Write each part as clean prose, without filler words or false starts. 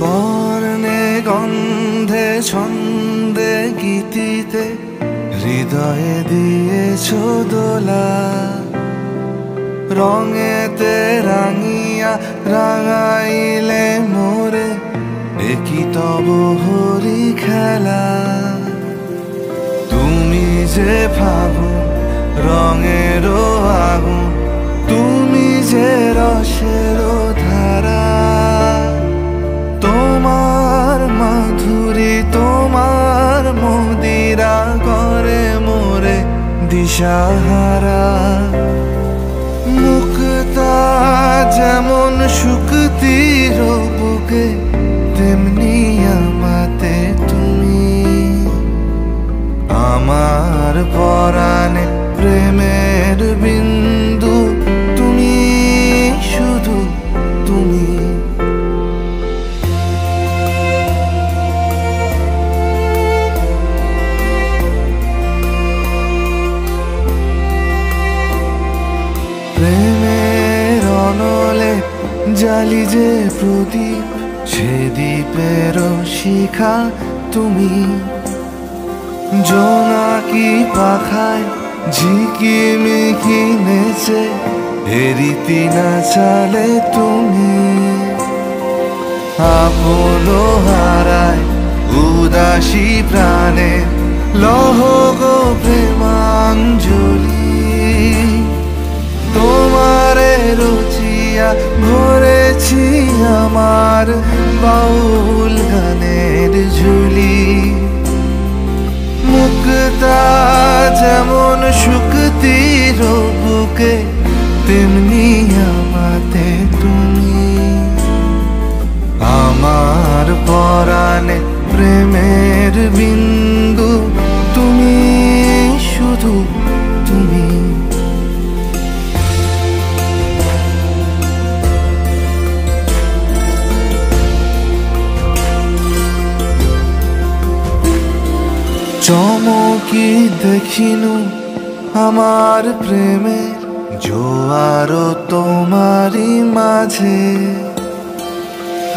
বর্ণে গন্ধে ছন্দে গীতিতে হৃদয়ে দিয়েছ দোলা, রঙেতে রাঙিয়া রাঙাইলে মোরে একই তব হরি খেলা। তুমি যে ফাগুন রঙের আগুন, তুমি যে রসের ধারা, তোমার মাধুরী তোমার মদিরা করে মোরে দিশাহারা। মুক্তা যেমন শুকতির বুকে, তেমনি আমাতে তুমি। আমার পরাণে প্রেমের বিন্দু, তুমি শুধু তুমি। প্রেমের অনলে জালি যে প্রদীপ, সে দ্বীপের শিখা তুমি। জোনাকি পাখায় ঝিকিমিকি নেচে এরিতি না চালে তুমি। আপন হারায় উদাসী প্রাণে লহ গো প্রেমাঞ্জলি। তোমারে রুচিয়া ভরেছি আমার বাউল গানের ঝুলি। মুক্তা যেমন শুকতির বুকে, তেমনি আমাতে তুমি। আমার পরাণে প্রেমের বিন্দু, তুমি শুধু তুমি। চমকি দেখিনু আমার প্রেমের জোয়ার তোমারই মাঝে।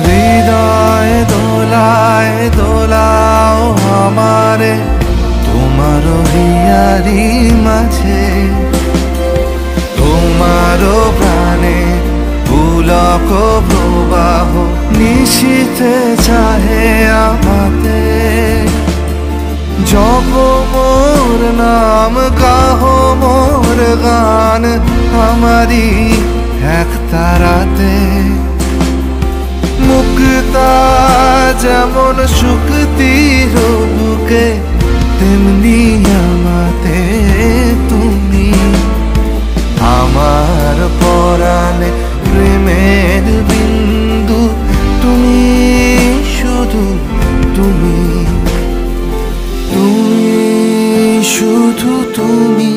হৃদয় দোলায় দোলাও আমারে তোমার হিয়ারি মাঝে। তোমার প্রাণে পুলক প্রবাহ নিশীথে চাহে আমাতে। জপ মোর নাম গাহ মোর গান, আমারি এক তারাতে। মুক্তা যেমন শুকতির বুকে, তেমনি আমাতে তুমি। আমার পরাণে প্রেমের বিন্দু, তুমি শুধু তুমি। তুমি শুধু তুমি।